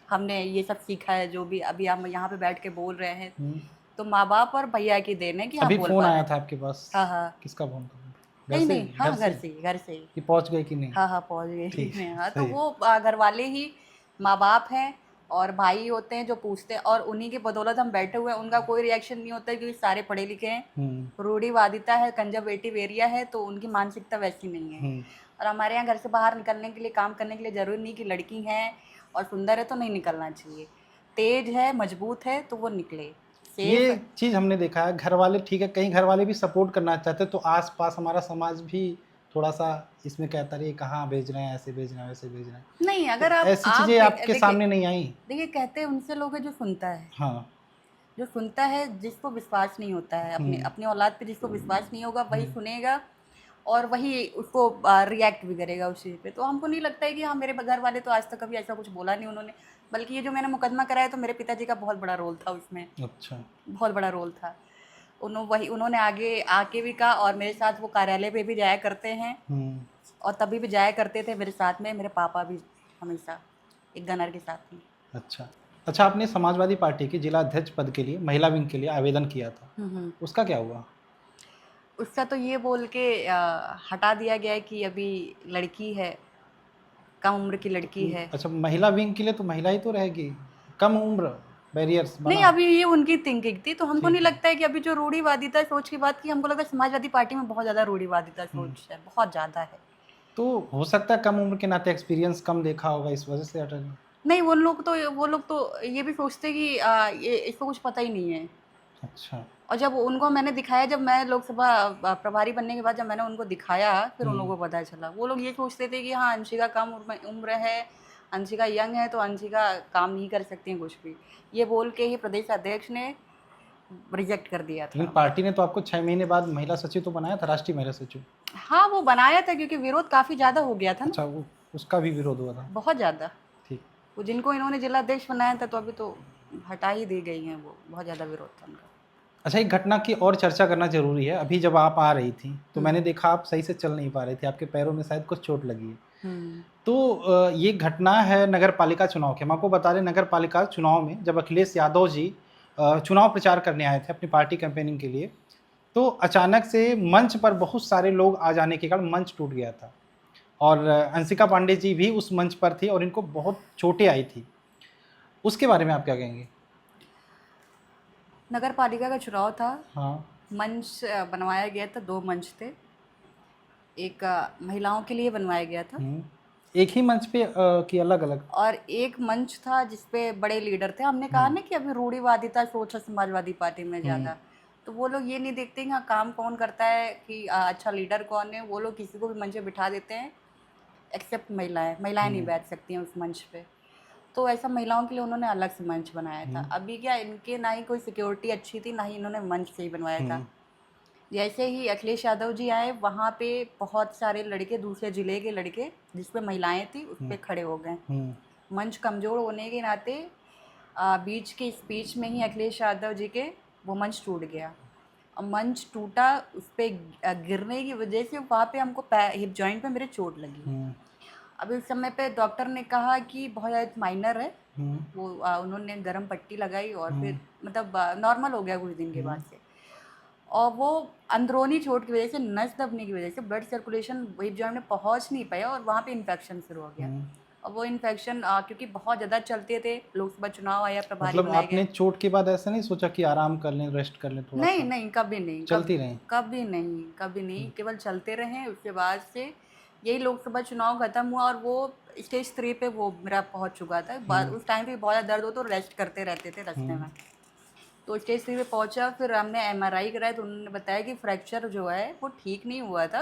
हमने ये सब सीखा है, जो भी अभी हम यहाँ पे बैठ के बोल रहे हैं, हम्म। तो माँ बाप और भैया की देन है कि हम अभी बोल फोन पा आया रहे हैं। था आपके पास? हाँ हाँ। किसका फोन था? घर नहीं से? नहीं, हाँ घर घर से? से ही, घर से ही। कि पहुंच गए कि नहीं? हाँ हाँ, पहुंच गए ठीक मैं। है, हाँ, तो सही है। वो घर वाले ही माँ बाप हैं और भाई होते हैं जो पूछते हैं, और उन्हीं की बदौलत हम बैठे हुए हैं। उनका कोई रिएक्शन नहीं होता है क्योंकि सारे पढ़े लिखे हैं। हम्म, रूढ़िवादिता है, कंजर्वेटिव एरिया है, तो उनकी मानसिकता वैसी नहीं है। हम्म। और हमारे यहाँ घर से बाहर निकलने के लिए, काम करने के लिए ज़रूरी नहीं कि लड़की हैं और सुंदर है तो नहीं निकलना चाहिए। तेज है, मजबूत है तो वो निकले। सेफ ये है। चीज हमने देखा है, घर वाले ठीक है, कहीं घर वाले भी सपोर्ट करना चाहते तो आस पास हमारा समाज भी थोड़ा सा इसमें कहता रही कहाँ भेज रहे हैं, ऐसे भेज रहे हैं, वैसे भेज रहे हैं। नहीं, तो अगर आप ऐसी चीजें आपके देखिए, सामने नहीं आई? देखिए कहते हैं उनसे लोग है जो सुनता है, हाँ। जो सुनता है, जिसको विश्वास नहीं होता है अपने हम्म, अपनी औलाद पे, जिसको विश्वास नहीं होगा वही हम्म, सुनेगा और वही उसको रिएक्ट भी करेगा उस चीज़ पे। तो हमको नहीं लगता है कि हाँ, मेरे घर वाले तो आज तक कभी ऐसा कुछ बोला नहीं उन्होंने। बल्कि ये जो मैंने मुकदमा कराया तो मेरे पिताजी का बहुत बड़ा रोल था उसमें, अच्छा। बहुत बड़ा रोल था। उन्होंने आगे आके भी कहा, और मेरे साथ वो कार्यालय पे भी जाया करते हैं, हम्म, और तभी भी जाया करते थे मेरे साथ में मेरे पापा भी, हमेशा एक गनर के साथ में। अच्छा। अच्छा, आपने समाजवादी पार्टी के जिला अध्यक्ष पद के लिए महिला विंग के लिए आवेदन किया था, हम्म। उसका क्या हुआ? उसका तो ये बोल के हटा दिया गया है कि अभी लड़की है, कम उम्र की लड़की है। अच्छा, महिला विंग के लिए तो महिला ही तो रहेगी, कम उम्र, बैरियर्स नहीं, बना। अभी ये उनकी थिंकिंग थी, तो हमको नहीं ठीक है। लगता है कि अभी जो रूढ़िवादिता सोच की बात की, हमको लगता है समाजवादी पार्टी में बहुत ज़्यादा रूढ़िवादिता हम्म। सोच है, बहुत ज़्यादा है। तो हो सकता है कम उम्र के नाते एक्सपीरियंस कम देखा होगा, इस वजह से हटा दिया। नहीं, वो लोग तो ये भी सोचते कि ये इसको कुछ पता ही नहीं है। अच्छा। और जब उनको मैंने दिखाया, जब मैं लोकसभा प्रभारी बनने के बाद जब मैंने उनको दिखाया, फिर उन हम्म, लोगों को पता चला। वो लोग ये सोचते थे कि हाँ, अंशिका कम उम्र है, अंशिका यंग है, तो अंशिका काम नहीं कर सकती हैं कुछ भी। ये बोल के ही प्रदेश अध्यक्ष ने रिजेक्ट कर दिया लेकिन था। पार्टी ने तो आपको 6 महीने बाद महिला सचिव तो बनाया था, राष्ट्रीय महिला सचिव। हाँ, वो बनाया था क्योंकि विरोध काफ़ी ज़्यादा हो गया था ना, अच्छा, वो उसका भी विरोध हुआ था? बहुत ज़्यादा। ठीक। वो जिनको इन्होंने जिला अध्यक्ष बनाया था, तो अभी तो हटा ही दी गई हैं वो, बहुत ज़्यादा विरोध था उनका। अच्छा, एक घटना की और चर्चा करना जरूरी है। अभी जब आप आ रही थी तो मैंने हम्म। देखा आप सही से चल नहीं पा रही थी, आपके पैरों में शायद कुछ चोट लगी है। हम्म। तो ये घटना है नगर पालिका चुनाव की। हम आपको बता दें, नगर पालिका चुनाव में जब अखिलेश यादव जी चुनाव प्रचार करने आए थे अपनी पार्टी कैंपेनिंग के लिए, तो अचानक से मंच पर बहुत सारे लोग आ जाने के कारण मंच टूट गया था, और अंशिका पांडे जी भी उस मंच पर थी और इनको बहुत चोटें आई थी। उसके बारे में आप क्या कहेंगे? नगर पालिका का चुनाव था, हाँ। मंच बनवाया गया था, 2 मंच थे। एक महिलाओं के लिए बनवाया गया था, एक ही मंच पे कि अलग अलग? और एक मंच था जिसपे बड़े लीडर थे। हमने कहा ना कि अभी रूढ़िवादिता सोच है समाजवादी पार्टी में ज़्यादा, तो वो लोग ये नहीं देखते कि हाँ, काम कौन करता है, कि अच्छा लीडर कौन है। वो लोग किसी को भी मंच पे बिठा देते हैं, एक्सेप्ट महिलाएं नहीं बैठ सकती हैं उस मंच पे। तो ऐसा महिलाओं के लिए उन्होंने अलग से मंच बनाया था। अभी क्या, इनके ना ही कोई सिक्योरिटी अच्छी थी, ना ही इन्होंने मंच सही बनवाया था। जैसे ही अखिलेश यादव जी आए, वहाँ पे बहुत सारे लड़के, दूसरे जिले के लड़के जिस पे महिलाएं थी, उस पे खड़े हो गए। मंच कमज़ोर होने के नाते बीच की स्पीच में ही अखिलेश यादव जी के वो मंच टूट गया। और मंच टूटा, उस पर गिरने की वजह से वहाँ पे हमको हिप जॉइंट पे मेरे चोट लगी। अभी उस समय पे डॉक्टर ने कहा कि बहुत ज़्यादा माइनर है। वो उन्होंने गर्म पट्टी लगाई और फिर मतलब नॉर्मल हो गया कुछ दिन के बाद से। और वो अंदरूनी चोट की वजह से, नस दबने की वजह से ब्लड सर्कुलेशन हिप जॉइंट में पहुंच नहीं पाया और वहाँ पे इन्फेक्शन शुरू हो गया। और वो इन्फेक्शन क्योंकि बहुत ज़्यादा चलते थे, लोकसभा चुनाव आया, प्रभारी मतलब बनाए आपने गए। चोट के बाद ऐसा नहीं सोचा कि आराम कर लें, रेस्ट कर लें थोड़ा नहीं सा? नहीं, कभी नहीं, चलती रहीं? कभी नहीं, कभी नहीं, केवल चलते रहे। उसके बाद से यही लोकसभा चुनाव खत्म हुआ और वो स्टेज 3 पे वो मेरा पहुंच चुका था। उस टाइम पे बहुत ज़्यादा दर्द हो तो रेस्ट करते रहते थे रास्ते में। तो स्टेज 3 पे पहुंचा, फिर हमने एमआरआई कराया, तो उन्होंने बताया कि फ्रैक्चर जो है वो ठीक नहीं हुआ था,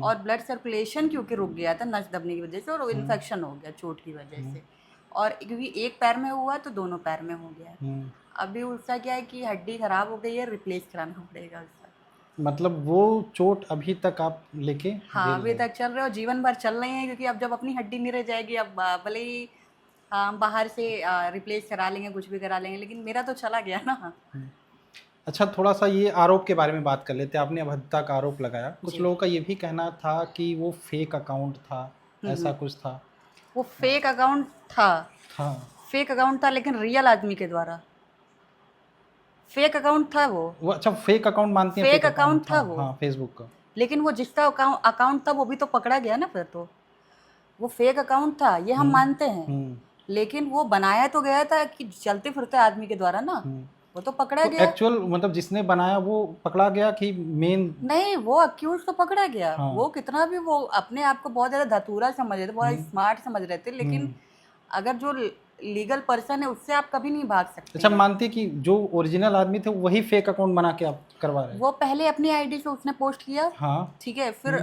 और ब्लड सर्कुलेशन क्योंकि रुक गया था नस दबने की वजह से, और इन्फेक्शन हो गया चोट की वजह से। और क्योंकि एक पैर में हुआ तो दोनों पैर में हो गया। अभी उसका क्या है कि हड्डी खराब हो गई है, रिप्लेस कराना पड़ेगा उसका। मतलब वो चोट अभी तक आप लेके हाँ, झेल अभी रहे? तक चल रहे हो, जीवन भर चल रहे हैं, क्योंकि अब जब अपनी हड्डी नहीं रह जाएगी, अब भले ही हम बाहर से रिप्लेस करा लेंगे, कुछ भी करा लेंगे, लेकिन मेरा तो चला गया ना। अच्छा, थोड़ा सा ये आरोप के बारे में बात कर लेते हैं। आपने अभद्रता का आरोप लगाया, कुछ जी। लोगों का ये भी कहना था कि वो फेक अकाउंट था, ऐसा कुछ था। वो फेक अकाउंट था, हाँ फेक अकाउंट था लेकिन रियल आदमी के द्वारा फेक अकाउंट था वो अच्छा फेक अकाउंट मानती हैं, फेक फेक अकाउंट अकाउंट था था वो। हाँ फेसबुक का। लेकिन वो जिसका अकाउंट था वो भी तो पकड़ा गया ना, फिर तो वो फेक अकाउंट था, ये हम मानते हैं। हम्म लेकिन वो बनाया तो गया था कि चलते फिरते आदमी के द्वारा ना, हम्म। वो तो पकड़ा तो गया। एक्चुअल मतलब जिसने बनाया वो पकड़ा गया कि मेन? नहीं, वो अक्यूज तो पकड़ा गया। हाँ वो कितना भी वो अपने आप को बहुत ज्यादा धतूरा समझ रहे थे, बहुत स्मार्ट समझ रहे थे, लेकिन हम्म। अगर जो लीगल पर्सन है उससे आप कभी नहीं भाग सकते अच्छा हैं। मानती कि जो ओरिजिनल आदमी थे वही फेक अकाउंट बना के आप करवा रहे हैं? वो पहले अपनी आईडी से उसने पोस्ट किया, हाँ ठीक है, फिर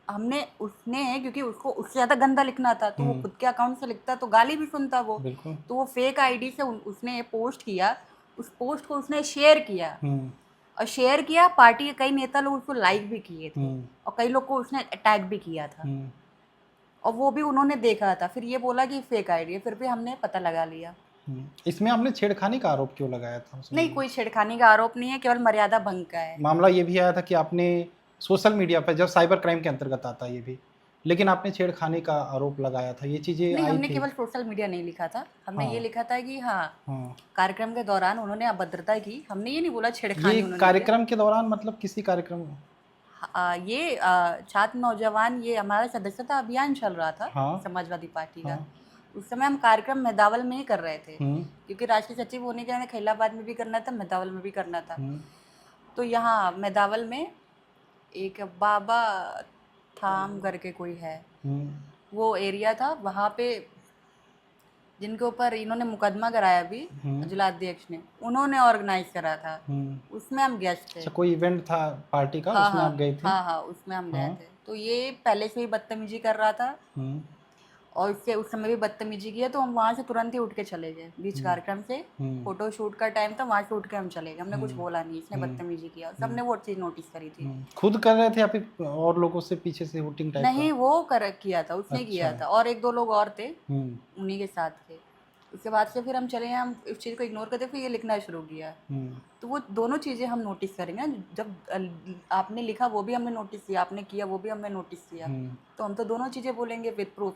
हमने उसने क्योंकि उसको उससे ज़्यादा गंदा लिखना था तो वो खुद के अकाउंट से लिखता तो गाली भी सुनता वो। बिल्कुल। तो वो फेक आईडी से उसने पोस्ट किया, उस पोस्ट को उसने शेयर किया, और शेयर किया, पार्टी के कई नेता लोग उसको लाइक भी किए थे, और कई लोग को उसने अटैक भी किया था, और वो भी उन्होंने देखा था। फिर ये बोला कि फेक आईडी है, फिर भी हमने पता लगा लिया। इसमें आपने छेड़खानी का आरोप क्यों लगाया था उसमें? नहीं, कोई छेड़खानी का आरोप नहीं है, केवल मर्यादा भंग का है। मामला ये भी आया था कि आपने सोशल मीडिया पर, जब साइबर क्राइम के अंतर्गत आता है ये भी, लेकिन आपने छेड़खानी का आरोप लगाया था, ये चीजें नहीं, आई हमने थी। केवल सोशल मीडिया नहीं लिखा था, हमने हाँ ये लिखा था कि हाँ, हाँ। कार्यक्रम के दौरान उन्होंने अभद्रता की। हमने ये नहीं बोला छेड़खानी ये उन्होंने किया। कार्यक्रम के दौरान मतलब किसी कार्यक्रम? छात्र नौजवान, ये हमारा सदस्यता अभियान चल रहा था हाँ समाजवादी पार्टी का। हाँ। उस समय हम कार्यक्रम मेदावल में ही कर रहे थे, हम्म क्योंकि राष्ट्रीय सचिव होने के नाते खैलाबाद में भी करना था, मेदावल में भी करना था। हम्म तो यहाँ मेदावल में एक बाबा थाम करके कोई है, हम्म वो एरिया था, वहाँ पे जिनके ऊपर इन्होंने मुकदमा कराया अभी, जिला अध्यक्ष ने, उन्होंने ऑर्गेनाइज करा था। उसमें हम गेस्ट थे। अच्छा कोई इवेंट था पार्टी का, हाँ उसमें हाँ आप गए थे? हाँ हाँ, उसमें हम गए हाँ। थे। तो ये पहले से ही बदतमीजी कर रहा था, हम्म और उससे उस समय भी बदतमीजी किया, तो हम वहाँ से तुरंत ही उठ के चले गए बीच कार्यक्रम से। फोटो शूट का टाइम था, वहाँ से उठ के हम चले गए, हमने कुछ बोला नहीं। इसने बदतमीजी किया, सबने वो चीज़ नोटिस करी थी। खुद कर रहे थे या फिर और लोगों से पीछे से हुटिंग टाइप नहीं, का? वो कर किया था, उसने किया अच्छा। था, और एक दो लोग और थे, हम्म उन्हीं के साथ थे। उसके बाद से फिर हम चले गए, हम इस चीज़ को इग्नोर करते, फिर ये लिखना शुरू किया। तो वो दोनों चीज़ें हम नोटिस करेंगे ना, जब आपने लिखा वो भी हमने नोटिस किया, आपने किया वो भी हमने नोटिस किया, तो हम तो दोनों चीज़ें बोलेंगे विद प्रूफ।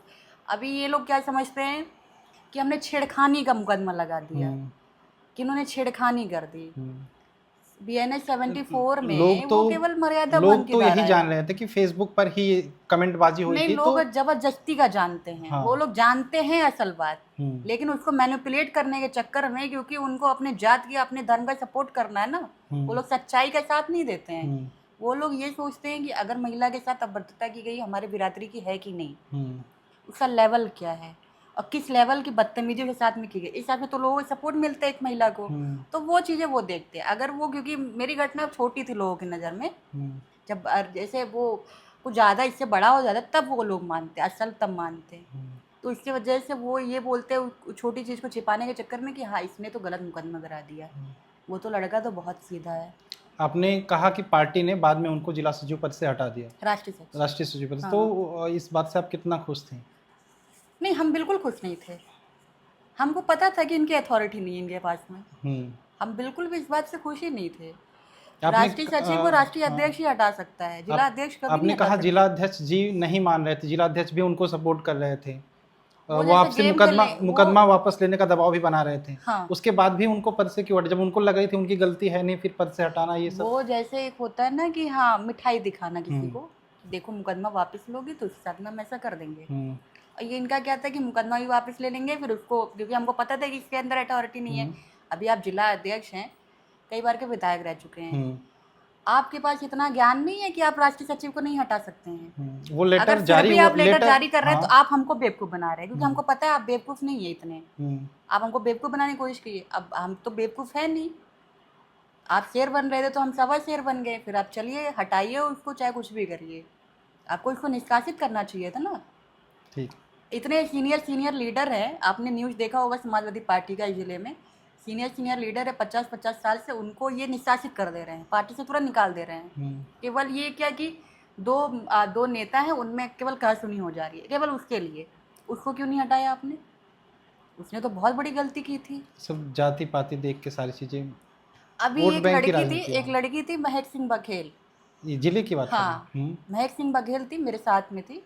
अभी ये लोग क्या समझते हैं कि हमने छेड़खानी का मुकदमा लगा दिया, कि इन्होंने छेड़खानी कर दी। BNS 74 में लोग तो वो केवल मर्यादा भंग की धारा यही है। जान रहे थे कि फेसबुक पर ही कमेंटबाजी हुई नहीं, थी। लोग तो जबरदस्ती का जानते हैं। हाँ। वो लोग जानते हैं असल बात, हम्म लेकिन उसको मैनिपुलेट करने के चक्कर में, क्योंकि उनको अपने जात की, अपने धर्म का सपोर्ट करना है ना, वो लोग सच्चाई का साथ नहीं देते हैं। वो लोग ये सोचते हैं कि अगर महिला के साथ अभद्रता की गई, हमारे बिरादरी की है कि नहीं, उसका लेवल क्या है, और किस लेवल की बदतमीजी के साथ में की गई, इस हिसाब से तो लोगों को सपोर्ट मिलता है एक महिला को। तो वो चीज़ें वो देखते हैं। अगर वो, क्योंकि मेरी घटना छोटी थी लोगों की नज़र में, जब जैसे वो कुछ ज़्यादा इससे बड़ा हो जाता है तब वो लोग मानते हैं, असल तब मानते हैं। तो इसकी वजह से वो ये बोलते हैं छोटी चीज़ को छिपाने के चक्कर में कि हाँ, इसने तो गलत मुकदमा करा दिया, वो तो लड़का तो बहुत सीधा है। आपने कहा कि पार्टी ने बाद में उनको जिला सचिव पद से हटा दिया, राष्ट्रीय सचिव। राष्ट्रीय सचिव पद से। हाँ। तो इस बात से आप कितना खुश थे? नहीं, हम बिल्कुल खुश नहीं थे। हमको पता था कि इनकी अथॉरिटी नहीं है इनके पास में। हम बिल्कुल भी इस बात से खुश ही नहीं थे। राष्ट्रीय सचिव को राष्ट्रीय अध्यक्ष ही हटा सकता है, जिला अध्यक्ष कभी आपने नहीं हटा कहा सकता। जिला अध्यक्ष जी नहीं मान रहे थे, जिला अध्यक्ष भी उनको सपोर्ट कर रहे थे, वो वो जैसे आपसे गेम के लिए मुकदमा वापस लेने का दबाव भी बना रहे थे। हाँ। उसके बाद भी उनको पद से क्यों हटा? जब उनको लग रही थी उनकी गलती है नहीं, फिर पद से हटाना ये सब। वो जैसे एक होता है ना कि हाँ, मिठाई दिखाना किसी को, देखो मुकदमा वापस लोगी तो उसके साथ में हम ऐसा कर देंगे। और ये इनका क्या था कि मुकदमा भी वापस ले लेंगे, फिर उसको, क्योंकि हमको पता था कि इसके अंदर अथॉरिटी नहीं है। अभी आप जिला अध्यक्ष हैं, कई बार के विधायक रह चुके हैं, आपके पास इतना ज्ञान नहीं है कि आप राष्ट्रीय सचिव को नहीं हटा सकते हैं। वो लेटर अगर फिर जारी भी आप लेटर जारी कर रहे हैं, हाँ। तो आप हमको बेवकूफ़ बना रहे हैं, क्योंकि हमको पता है आप बेवकूफ़ नहीं है इतने। आप हमको बेवकूफ़ बनाने की कोशिश कीजिए, अब हम तो बेवकूफ़ है नहीं। आप शेर बन रहे थे तो हम सवा शेर बन गए, फिर आप चलिए हटाइए उसको, चाहे कुछ भी करिए। आपको इसको निष्कासित करना चाहिए था ना। ठीक। इतने सीनियर लीडर हैं, आपने न्यूज़ देखा होगा समाजवादी पार्टी का, इस जिले में सीनियर लीडर है 50-50 साल से, उनको ये निष्कासित कर दे रहे हैं, पार्टी से तुरंत निकाल दे रहे हैं। केवल ये क्या कि दो नेता हैं, उनमें केवल कहासुनी हो जा रही है, केवल उसके लिए। उसको क्यों नहीं हटाया आपने? उसने तो बहुत बड़ी गलती की थी। सब जाति पाति देख के सारी चीजें। अभी वोट एक बैंक की लड़की थी, राजनीति। एक लड़की थी महक सिंह बघेल, ये जिले की बात कर रहे हाँ, हैं। महक सिंह बघेल थी, मेरे साथ में थी।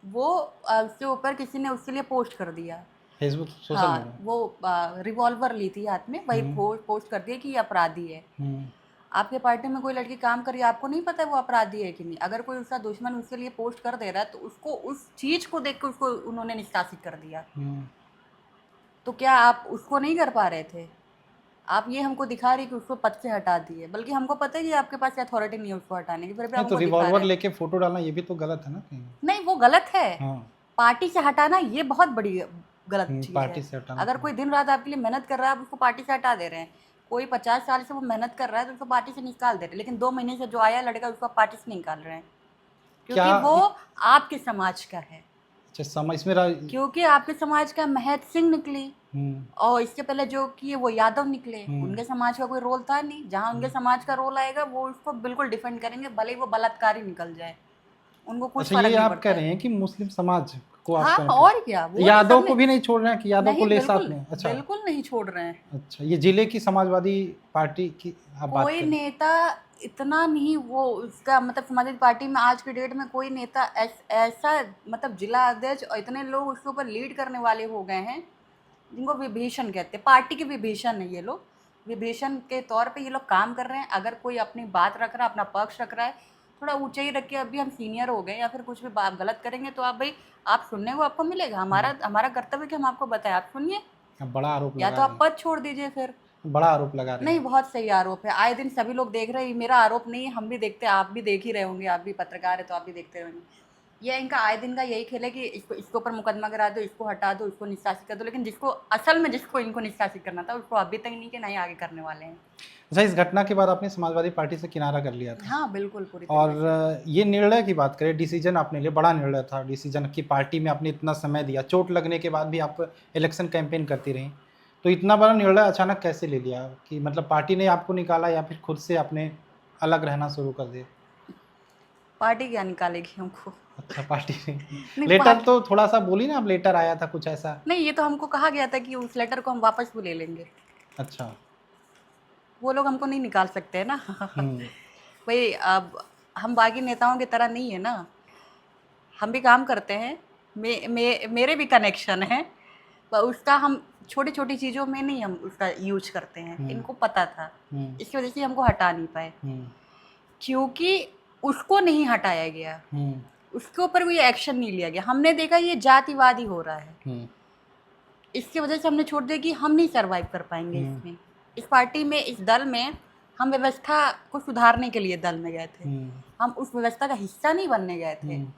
वो उसके ऊपर किसी ने उसके लिए पोस्ट कर दिया। फेसबुक सोशल हाँ, मीडिया। वो रिवॉल्वर ली थी हाथ में, वही हम्म, पोस्ट कर दिया कि ये अपराधी है। हम्म, आपके पार्टी में कोई लड़की काम कर रही है, आपको नहीं पता है वो अपराधी है कि नहीं? अगर कोई उसका दुश्मन उसके लिए पोस्ट कर दे रहा है तो उसको उस चीज़ को देख के उसको उन्होंने निष्कासित कर दिया। हम्म। तो क्या आप उसको नहीं कर पा रहे थे? आप ये हमको दिखा रही कि उसको पद से हटा दिए, बल्कि हमको पता है कि आपके पास अथॉरिटी नहीं है उसको हटाने की, फिर भी नहीं तो हमको दिखा रिवॉल्वर रहे हैं। लेके फोटो डालना ये भी तो गलत है ना कहीं। नहीं, वो गलत है। हाँ। पार्टी से हटाना ये बहुत बड़ी गलत चीज़ पार्टी है। से हटाना अगर तो। कोई दिन रात आपके लिए मेहनत कर रहा है, आप उसको पार्टी से हटा दे रहे हैं। कोई 50 साल से वो मेहनत कर रहा है तो उसको पार्टी से निकाल दे रहे हैं, लेकिन 2 महीने से जो आया लड़का उसको पार्टी से निकाल रहे हैं। क्या क्योंकि वो आपके समाज का है। अच्छा समझ इसमें क्योंकि आपके समाज का महत सिंह निकली हम्म, और इसके पहले जो किए वो यादव निकले। हम्म, उनके समाज का कोई रोल था नहीं। जहाँ उनके समाज का रोल आएगा वो उसको बिल्कुल डिफेंड करेंगे, भले ही वो बलात्कारी निकल जाए। उनको कुछ अच्छा फर्क ये नहीं आप कह पड़ता रहे है। हैं कि मुस्लिम समाज को आप हाँ, पॉइंट और क्या, कर वो तो यादव सब को में भी नहीं छोड़ रहे हैं कि यादव को नहीं, ले साथ बिल्कुल में। अच्छा। बिल्कुल नहीं छोड़ रहे हैं। अच्छा ये जिले की समाजवादी पार्टी की आप बात कोई करें। नेता इतना नहीं, वो उसका मतलब समाजवादी पार्टी में आज के डेट में कोई नेता ऐसा मतलब जिला अध्यक्ष और इतने लोग उसके ऊपर लीड करने वाले हो गए हैं जिनको विभीषण कहते हैं। पार्टी के विभीषण है ये लोग। विभीषण के तौर पे ये लोग काम कर रहे हैं। अगर कोई अपनी बात रख रहा है, अपना पक्ष रख रहा है, थोड़ा ऊंचाई रख के, अभी हम सीनियर हो गए या फिर कुछ भी बात गलत करेंगे तो आप भाई, आप सुनने को आपको मिलेगा। हमारा हमारा कर्तव्य है कि हम आपको बताएं, आप सुनिए, आप बड़ा आरोप या लगा तो रहे आप हैं। पद छोड़ दीजिए फिर। बड़ा आरोप लगा रहे नहीं, हैं। बहुत सही आरोप है। आए दिन सभी लोग देख रहे हैं, ये मेरा आरोप नहीं है, हम भी देखते हैं, आप भी देख ही रहे होंगे, आप भी पत्रकार है तो आप भी देखते रहेंगे। ये इनका आए दिन का यही खेल है कि इसको इसके ऊपर मुकदमा करा दो, इसको हटा दो, इसको निष्कासित कर दो, लेकिन जिसको असल में जिसको इनको निष्कासित करना था उसको अभी तक नहीं, कि नहीं आगे करने वाले हैं। अच्छा इस घटना के बाद आपने समाजवादी पार्टी से किनारा कर लिया था। हाँ, बिल्कुल, पूरी और तरीके से। ये निर्णय की बात करें, डिसीजन आपने लिया, बड़ा निर्णय था डिसीजन की। पार्टी में आपने इतना समय दिया, चोट लगने के बाद भी आप इलेक्शन कैंपेन करती रहीं, तो इतना बड़ा निर्णय अचानक कैसे ले लिया कि मतलब पार्टी ने आपको निकाला या फिर खुद से आपने अलग रहना शुरू कर दिया? पार्टी क्या निकालेगी हमको? अच्छा पार्टी ने नहीं, लेटर पार्टी तो थोड़ा सा बोली ना आप, लेटर आया था कुछ ऐसा। नहीं, ये तो हमको कहा गया था कि उस लेटर को हम वापस भी ले लेंगे। अच्छा। वो लोग हमको नहीं निकाल सकते है ना। हम्म, भाई, अब हम बाकी नेताओं की तरह नहीं है ना। हम भी काम करते हैं। मेरे भी कनेक्शन हैं, पर उसका हम छोटी छोटी चीज़ों में नहीं हम उसका यूज करते हैं। हम्म, इनको पता था, हम्म, इसकी वजह से हमको हटा नहीं पाए। हम्म, क्योंकि उसको नहीं हटाया गया, हम्म, उसके ऊपर कोई एक्शन नहीं लिया गया। हमने देखा ये जातिवादी हो रहा है, हम्म, इसकी वजह से हमने छोड़ दिया कि हम नहीं सरवाइव कर पाएंगे हम्म, इसमें। इस पार्टी में, इस दल में हम व्यवस्था को सुधारने के लिए दल में गए थे। हम्म, हम उस व्यवस्था का हिस्सा नहीं बनने गए थे हम्म।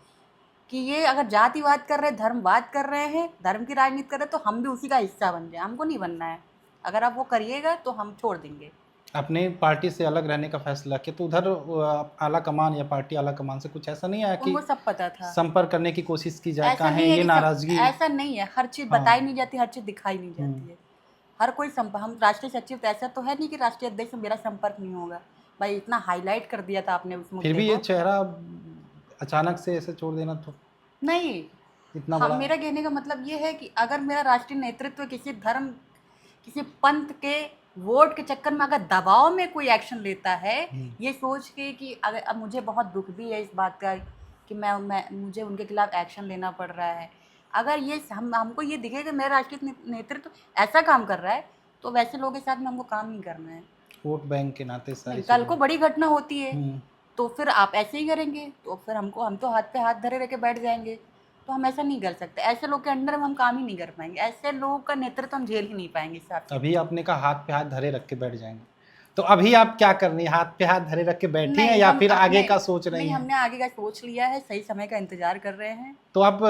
कि ये अगर जातिवाद कर रहे हैं, धर्मवाद कर रहे हैं, धर्म की राजनीति कर रहे हैं, तो हम भी उसी का हिस्सा बन जाए। हमको नहीं बनना है। अगर आप वो करिएगा तो हम छोड़ देंगे। अपने पार्टी से अलग रहने का फैसला किया तो उधर आला कमान या पार्टी आला कमान से कुछ ऐसा नहीं आया कि उनको सब पता था। संपर्क करने की कोशिश की जाए, ऐसा कहें नहीं है ये कि नाराजगी? ऐसा नहीं है, हर चीज़ हाँ। बताई नहीं जाती, हर चीज़ दिखाई नहीं हम्म, जाती है। हर कोई हम राष्ट्रीय सचिव तो ऐसा तो है नहीं कि राष्ट्रीय अध्यक्ष से मेरा संपर्क नहीं होगा। भाई, इतना हाईलाइट कर दिया था आपने उस फिर मुद्दे भी ये को। चेहरा अचानक से ऐसे छोड़ देना तो नहीं, इतना हाँ, बड़ा। मेरा कहने का मतलब ये है कि अगर मेरा राष्ट्रीय नेतृत्व किसी धर्म, किसी पंथ के वोट के चक्कर में अगर दबाव में कोई एक्शन लेता है, ये सोच के कि अगर अब मुझे बहुत दुख भी है इस बात का कि मैं मुझे उनके खिलाफ एक्शन लेना पड़ रहा है। अगर ये हमको ये दिखे कि मेरा राष्ट्रीय नेतृत्व ऐसा काम कर रहा है, तो वैसे लोगों के साथ में हमको काम नहीं करना है। वोट बैंक के नाते सारी नहीं, कल को चीजें। बड़ी घटना होती है हम्म, तो फिर आप ऐसे ही करेंगे, तो फिर हम तो हाथ पे हाथ धरे रह के बैठ जाएंगे। तो हम ऐसा नहीं कर सकते। ऐसे लोग के अंडर में हम काम ही नहीं कर पाएंगे। ऐसे लोगों का नेतृत्व हम झेल ही नहीं पाएंगे इस हिसाब से। अभी आपने कहा हाथ पे हाथ धरे रख के बैठ जाएंगे, तो अभी आप क्या कर रही हैं? हाथ पे हाथ धरे रख के बैठी हैं नहीं, या हम फिर आगे अपने का सोच रही नहीं, हैं? हमने आगे का सोच लिया है, सही समय का इंतजार कर रहे हैं। तो आप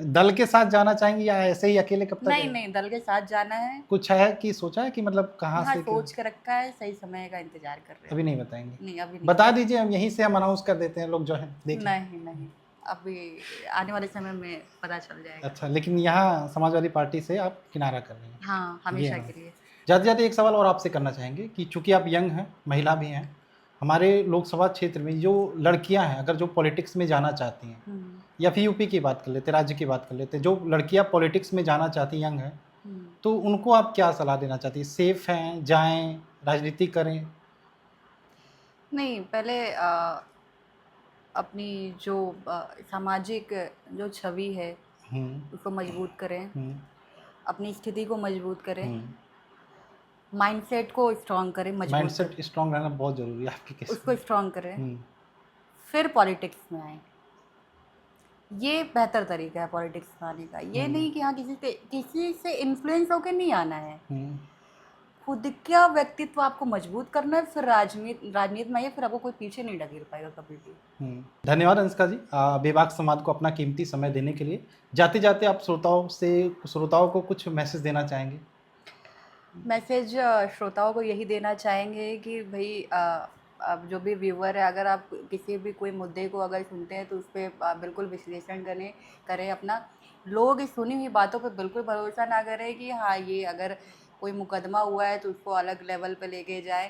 दल के साथ जाना चाहेंगी या ऐसे ही अकेले कब तक नहीं रहेंगी? नहीं, दल के साथ जाना है। कुछ है कि सोचा है कि मतलब कहाँ हाँ, से क्यों? सोच के रखा है, सही समय का इंतजार कर रहे हैं। अभी नहीं बताएंगे? नहीं, अभी नहीं बता दीजिए, हम यहीं से हम अनाउंस कर देते हैं, लोग जो है देख लें। नहीं नहीं, अभी आने वाले समय में पता चल जाएगा। अच्छा लेकिन यहाँ समाजवादी पार्टी से आप किनारा कर रही हैं? हाँ, ये हमेशा है। के लिए। जाते जाते एक सवाल और आपसे करना चाहेंगे कि चूंकि आप यंग हैं, महिला भी हैं, हमारे लोकसभा क्षेत्र में जो लड़कियां हैं अगर जो पॉलिटिक्स में जाना चाहती हैं, हम्म, या फिर यूपी की बात कर लेते, राज्य की बात कर लेते, जो लड़कियां पॉलिटिक्स में जाना चाहती यंग हैं, हम्म। तो उनको आप क्या सलाह देना चाहती हैं? सेफ हैं, जाएं, राजनीति करें? नहीं, पहले अपनी जो सामाजिक जो छवि है हम्म उसको मजबूत करें, हम्म अपनी स्थिति को मजबूत करें, हम्म माइंडसेट को स्ट्रॉन्ग करें, मजबूत माइंडसेट करें, स्ट्रांग रहना बहुत ज़रूरी है आपके केस उसको में। स्ट्रॉन्ग करें, हम्म फिर पॉलिटिक्स में आएँ। ये बेहतर तरीका है पॉलिटिक्स में आने का। ये हम्म नहीं कि हाँ किसी से इन्फ्लुएंस होके नहीं आना है। हम्म खुद का व्यक्तित्व आपको मजबूत करना है, फिर राजनीति में आइए, फिर आपको कोई पीछे नहीं ढकेल पाएगा कभी भी। धन्यवाद अनुष्का जी, बेबाक संवाद को अपना कीमती समय देने के लिए। जाते जाते आप श्रोताओं को कुछ मैसेज देना चाहेंगे? मैसेज श्रोताओं को यही देना चाहेंगे कि भई अब जो भी व्यूअर है, अगर आप किसी भी कोई मुद्दे को अगर सुनते हैं तो उस पे बिल्कुल विश्लेषण करें अपना। लोग इस सुनी हुई बातों पे बिल्कुल भरोसा ना करें कि हाँ, ये अगर कोई मुकदमा हुआ है तो उसको अलग लेवल पे लेके जाएँ।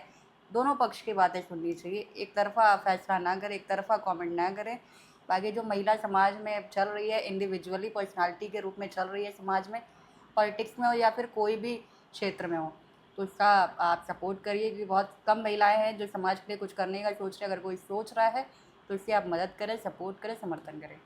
दोनों पक्ष की बातें सुननी चाहिए। एक तरफ़ा फैसला ना करें, एक तरफ़ा कमेंट ना करें। बाकी जो महिला समाज में अब चल रही है, इंडिविजुअली पर्सनैलिटी के रूप में चल रही है समाज में, पॉलिटिक्स में हो या फिर कोई भी क्षेत्र में हो, तो उसका आप सपोर्ट करिए, क्योंकि बहुत कम महिलाएं हैं जो समाज के लिए कुछ करने का सोच रहे हैं। अगर कोई सोच रहा है तो इससे आप मदद करें, सपोर्ट करें, समर्थन करें।